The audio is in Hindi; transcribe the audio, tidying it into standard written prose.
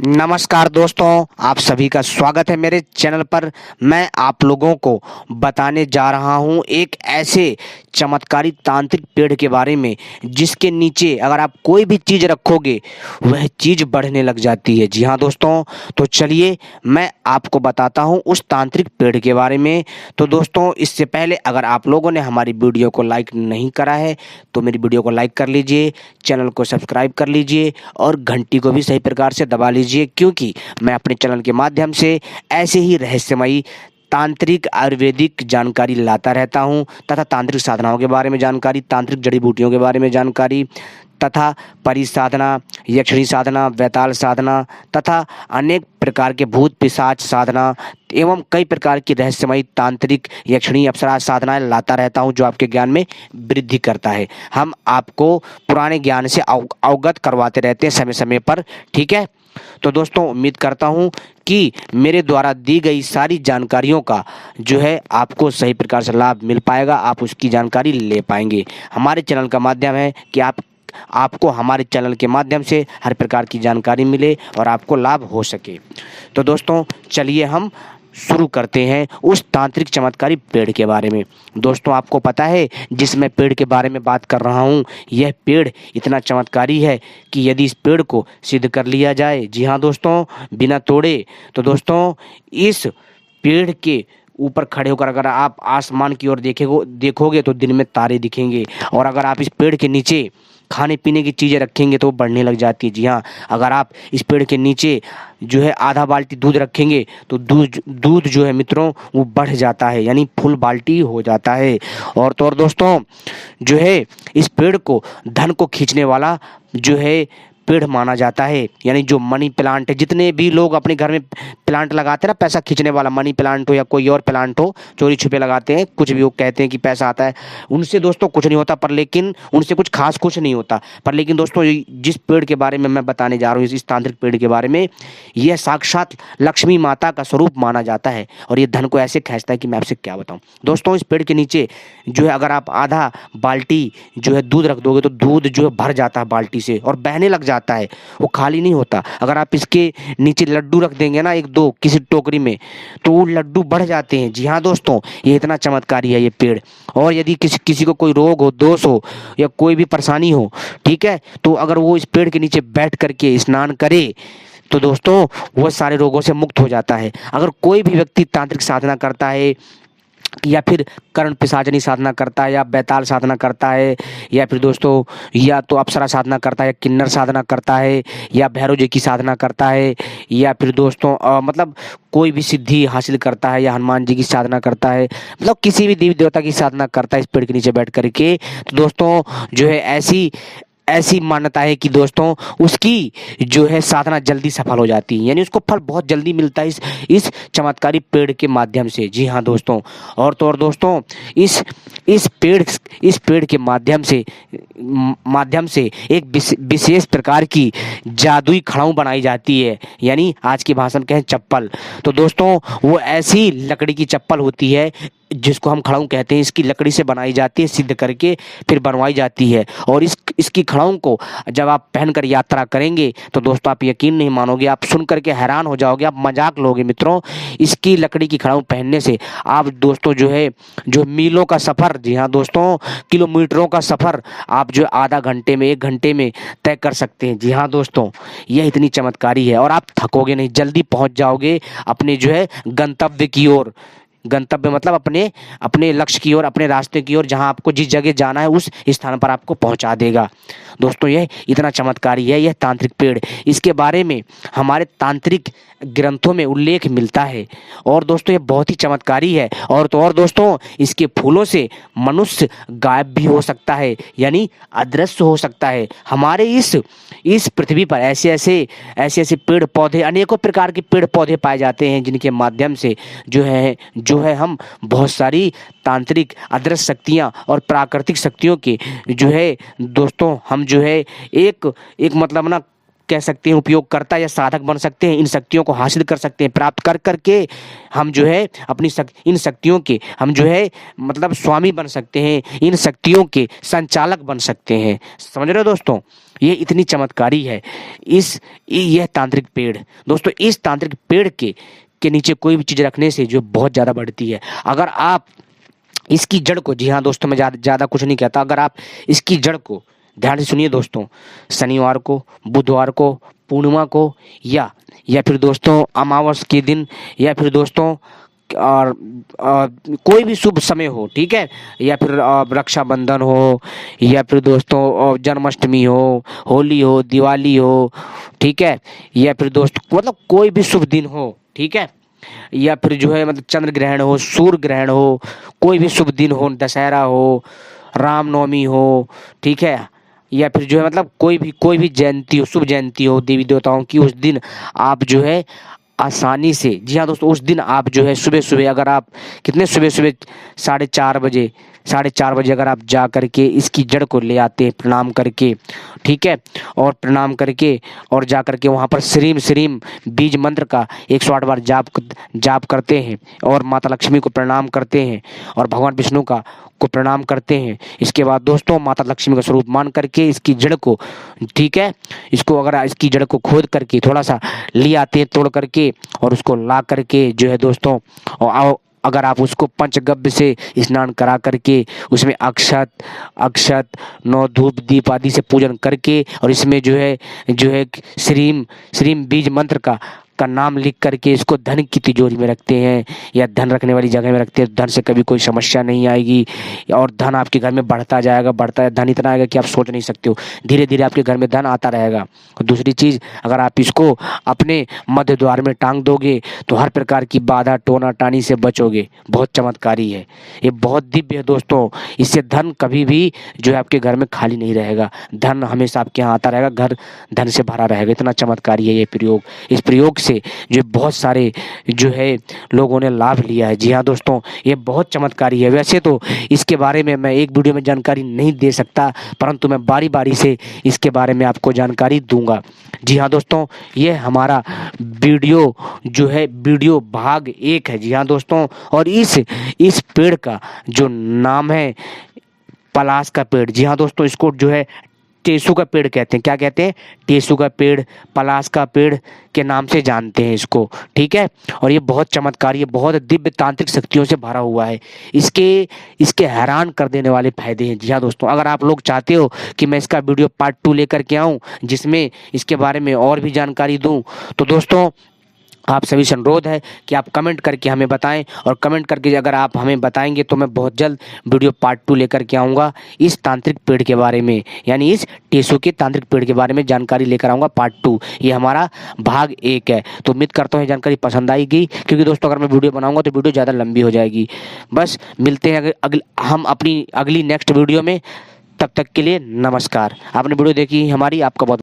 नमस्कार दोस्तों, आप सभी का स्वागत है मेरे चैनल पर। मैं आप लोगों को बताने जा रहा हूं एक ऐसे चमत्कारी तांत्रिक पेड़ के बारे में जिसके नीचे अगर आप कोई भी चीज़ रखोगे वह चीज़ बढ़ने लग जाती है। जी हाँ दोस्तों, तो चलिए मैं आपको बताता हूं उस तांत्रिक पेड़ के बारे में। तो दोस्तों, इससे पहले अगर आप लोगों ने हमारी वीडियो को लाइक नहीं करा है तो मेरी वीडियो को लाइक कर लीजिए, चैनल को सब्सक्राइब कर लीजिए और घंटी को भी सही प्रकार से दबा लीजिए, क्योंकि मैं अपने चैनल के माध्यम से ऐसे ही रहस्यमयी तांत्रिक आयुर्वेदिक जानकारी लाता रहता हूं तथा तांत्रिक साधनाओं के बारे में जानकारी, तांत्रिक जड़ी बूटियों के बारे में जानकारी तथा परी साधना, यक्षिणी साधना, वैताल साधना तथा अनेक प्रकार के भूत पिशाच साधना एवं कई प्रकार की रहस्यमयी तांत्रिक यक्षिणी अप्सरा साधनाएं लाता रहता हूं जो आपके ज्ञान में वृद्धि करता है। हम आपको पुराने ज्ञान से अवगत करवाते रहते हैं समय समय पर, ठीक है। तो दोस्तों, उम्मीद करता हूं कि मेरे द्वारा दी गई सारी जानकारियों का जो है आपको सही प्रकार से लाभ मिल पाएगा, आप उसकी जानकारी ले पाएंगे। हमारे चैनल का माध्यम है कि आपको हमारे चैनल के माध्यम से हर प्रकार की जानकारी मिले और आपको लाभ हो सके। तो दोस्तों, चलिए हम शुरू करते हैं उस तांत्रिक चमत्कारी पेड़ के बारे में। दोस्तों, आपको पता है जिस मैं पेड़ के बारे में बात कर रहा हूँ, यह पेड़ इतना चमत्कारी है कि यदि इस पेड़ को सिद्ध कर लिया जाए, जी हाँ दोस्तों, बिना तोड़े, तो दोस्तों इस पेड़ के ऊपर खड़े होकर अगर आप आसमान की ओर देखोगे तो दिन में तारे दिखेंगे, और अगर आप इस पेड़ के नीचे खाने पीने की चीज़ें रखेंगे तो बढ़ने लग जाती है। जी हाँ, अगर आप इस पेड़ के नीचे जो है आधा बाल्टी दूध रखेंगे तो दूध जो है मित्रों वो बढ़ जाता है, यानी फुल बाल्टी हो जाता है। और तो और दोस्तों, जो है इस पेड़ को धन को खींचने वाला जो है पेड़ माना जाता है, यानी जो मनी प्लांट है, जितने भी लोग अपने घर में प्लांट लगाते हैं ना, पैसा खींचने वाला, मनी प्लांट हो या कोई और प्लांट हो, चोरी छुपे लगाते हैं, कुछ भी वो कहते हैं कि पैसा आता है, उनसे दोस्तों कुछ नहीं होता, पर लेकिन उनसे कुछ खास कुछ नहीं होता। पर लेकिन दोस्तों, जिस पेड़ के बारे में मैं बताने जा रहा हूँ, इस तांत्रिक पेड़ के बारे में, यह साक्षात लक्ष्मी माता का स्वरूप माना जाता है और ये धन को ऐसे खींचता है कि मैं आपसे क्या बताऊँ। दोस्तों, इस पेड़ के नीचे जो है अगर आप आधा बाल्टी जो है दूध रख दोगे तो दूध जो है भर जाता है बाल्टी से और बहने लग जाता है, वो खाली नहीं होता। अगर आप इसके नीचे लड्डू रख देंगे ना, एक दो किसी टोकरी में, तो वो लड्डू बढ़ जाते हैं। जी हाँ दोस्तों, ये इतना चमत्कारी है ये पेड़। और यदि किसी को कोई रोग हो, दोष हो या कोई भी परेशानी हो, ठीक है, तो अगर वो इस पेड़ के नीचे बैठ करके स्नान करे तो दोस्तों वो सारे रोगों से मुक्त हो जाता है। अगर कोई भी व्यक्ति तांत्रिक साधना करता है या फिर कर्ण पिशाचनी साधना करता है या बैताल साधना करता है या फिर दोस्तों या तो अप्सरा साधना करता है या किन्नर साधना करता है या भैरव जी की साधना करता है या फिर दोस्तों मतलब कोई भी सिद्धि हासिल करता है या हनुमान जी की साधना करता है, मतलब किसी भी देवी देवता की साधना करता है इस पेड़ के नीचे बैठ करके, तो दोस्तों जो है ऐसी मान्यता है कि दोस्तों उसकी जो है साधना जल्दी सफल हो जाती है, यानी उसको फल बहुत जल्दी मिलता है इस चमत्कारी पेड़ के माध्यम से। जी हाँ दोस्तों, और तो और दोस्तों इस पेड़ के माध्यम से एक विशेष प्रकार की जादुई खड़ाऊ बनाई जाती है, यानी आज की भाषा में कहें चप्पल। तो दोस्तों वो ऐसी लकड़ी की चप्पल होती है जिसको हम खड़ाऊ कहते हैं, इसकी लकड़ी से बनाई जाती है, सिद्ध करके फिर बनवाई जाती है। और इसकी खड़ाऊ को जब आप पहनकर यात्रा करेंगे तो दोस्तों आप यकीन नहीं मानोगे, आप सुन करके हैरान हो जाओगे, आप मजाक लोगे मित्रों। इसकी लकड़ी की खड़ाऊ पहनने से आप दोस्तों जो मीलों का सफ़र, जी हाँ दोस्तों, किलोमीटरों का सफ़र आप जो आधा घंटे में 1 घंटे में तय कर सकते हैं। जी हाँ दोस्तों, यह इतनी चमत्कारी है और आप थकोगे नहीं, जल्दी पहुँच जाओगे अपने जो है गंतव्य की ओर। गंतव्य मतलब अपने लक्ष्य की ओर, अपने रास्ते की ओर, जहां आपको जिस जगह जाना है उस स्थान पर आपको पहुंचा देगा। दोस्तों यह इतना चमत्कारी है यह तांत्रिक पेड़, इसके बारे में हमारे तांत्रिक ग्रंथों में उल्लेख मिलता है। और दोस्तों यह बहुत ही चमत्कारी है। और तो और दोस्तों इसके फूलों से मनुष्य गायब भी हो सकता है, यानी अदृश्य हो सकता है। हमारे इस पृथ्वी पर ऐसे पेड़ पौधे, अनेकों प्रकार के पेड़ पौधे पाए जाते हैं जिनके माध्यम से जो है हम बहुत सारी तांत्रिक अदृश्य शक्तियां और प्राकृतिक शक्तियों के जो है दोस्तों हम जो है एक मतलब ना कह सकते हैं उपयोगकर्ता या साधक बन सकते हैं, इन शक्तियों को हासिल कर सकते हैं, प्राप्त कर करके हम जो है इन शक्तियों के हम जो है मतलब स्वामी बन सकते हैं, इन शक्तियों के संचालक बन सकते हैं। समझ रहे हो दोस्तों, ये इतनी चमत्कारी है यह तांत्रिक पेड़। दोस्तों इस तांत्रिक पेड़ के नीचे कोई भी चीज़ रखने से जो बहुत ज़्यादा बढ़ती है। अगर आप इसकी जड़ को, जी हाँ दोस्तों मैं ज़्यादा कुछ नहीं कहता, अगर आप इसकी जड़ को ध्यान से सुनिए दोस्तों, शनिवार को, बुधवार को, पूर्णिमा को या फिर दोस्तों अमावस के दिन, या फिर दोस्तों और कोई भी शुभ समय हो, ठीक है, या फिर रक्षाबंधन हो, या फिर दोस्तों जन्माष्टमी हो, होली हो, दिवाली हो, ठीक है, या फिर दोस्तों मतलब कोई भी शुभ दिन हो, ठीक है, या फिर जो है मतलब चंद्र ग्रहण हो, सूर्य ग्रहण हो, कोई भी शुभ दिन हो, दशहरा हो, रामनवमी हो, ठीक है, या फिर जो है मतलब कोई भी जयंती हो, शुभ जयंती हो देवी देवताओं की, उस दिन आप जो है आसानी से, जी हाँ दोस्तों, उस दिन आप जो है सुबह सुबह, अगर आप कितने सुबह सुबह 4:30 बजे अगर आप जा करके इसकी जड़ को ले आते हैं प्रणाम करके, ठीक है, और प्रणाम करके और जा करके वहाँ पर श्रीम श्रीम बीज मंत्र का 108 बार जाप करते हैं, और माता लक्ष्मी को प्रणाम करते हैं, और भगवान विष्णु को प्रणाम करते हैं। इसके बाद दोस्तों माता लक्ष्मी का स्वरूप मान करके इसकी जड़ को, ठीक है, इसकी जड़ को खोद करके थोड़ा सा ले आते हैं तोड़ करके, और उसको ला करके जो है दोस्तों, और अगर आप उसको पंचगव्य से स्नान करा करके उसमें अक्षत 9 धूप दीप आदि से पूजन करके, और इसमें जो है श्रीम बीज मंत्र का नाम लिख करके इसको धन की तिजोरी में रखते हैं या धन रखने वाली जगह में रखते हैं, धन से कभी कोई समस्या नहीं आएगी, और धन आपके घर में बढ़ता जाएगा, धन इतना आएगा कि आप सोच नहीं सकते हो, धीरे धीरे आपके घर में धन आता रहेगा। और दूसरी चीज़, अगर आप इसको अपने मध्य द्वार में टांग दोगे तो हर प्रकार की बाधा टोना टानी से बचोगे। बहुत चमत्कारी है, ये बहुत दिव्य है दोस्तों, इससे धन कभी भी जो है आपके घर में खाली नहीं रहेगा, धन हमेशा आपके यहाँ आता रहेगा, घर धन से भरा रहेगा। इतना चमत्कारी है ये प्रयोग। इस प्रयोग से जो बहुत सारे जो है लोगों ने लाभ लिया है। जी हाँ दोस्तों, ये बहुत चमत्कारी है। वैसे तो इसके बारे में मैं एक वीडियो में जानकारी नहीं दे सकता, परंतु मैं बारी बारी से इसके बारे में आपको जानकारी दूंगा। जी हाँ दोस्तों, ये हमारा वीडियो जो है वीडियो भाग 1 है। जी हाँ दोस्तों, और इस पेड़ का जो नाम है पलाश का पेड़। जी हाँ दोस्तों, इसको जो है टेसू का पेड़ कहते हैं। क्या कहते हैं? टेसू का पेड़, पलाश का पेड़ के नाम से जानते हैं इसको, ठीक है। और ये बहुत चमत्कारी, ये बहुत दिव्य तांत्रिक शक्तियों से भरा हुआ है। इसके हैरान कर देने वाले फायदे हैं। जी हाँ दोस्तों, अगर आप लोग चाहते हो कि मैं इसका वीडियो पार्ट 2 लेकर के आऊँ जिसमें इसके बारे में और भी जानकारी दूँ, तो दोस्तों आप सभी से अनुरोध है कि आप कमेंट करके हमें बताएं, और कमेंट करके अगर आप हमें बताएंगे तो मैं बहुत जल्द वीडियो पार्ट 2 लेकर के आऊँगा इस तांत्रिक पेड़ के बारे में, यानी इस टेसू के तांत्रिक पेड़ के बारे में जानकारी लेकर आऊँगा पार्ट 2। ये हमारा भाग 1 है। तो उम्मीद करता हूँ ये जानकारी पसंद आएगी, क्योंकि दोस्तों अगर मैं वीडियो बनाऊँगा तो वीडियो ज़्यादा लंबी हो जाएगी। बस मिलते हैं हम अपनी अगली नेक्स्ट वीडियो में। तब तक के लिए नमस्कार। आपने वीडियो देखी हमारी, आपका बहुत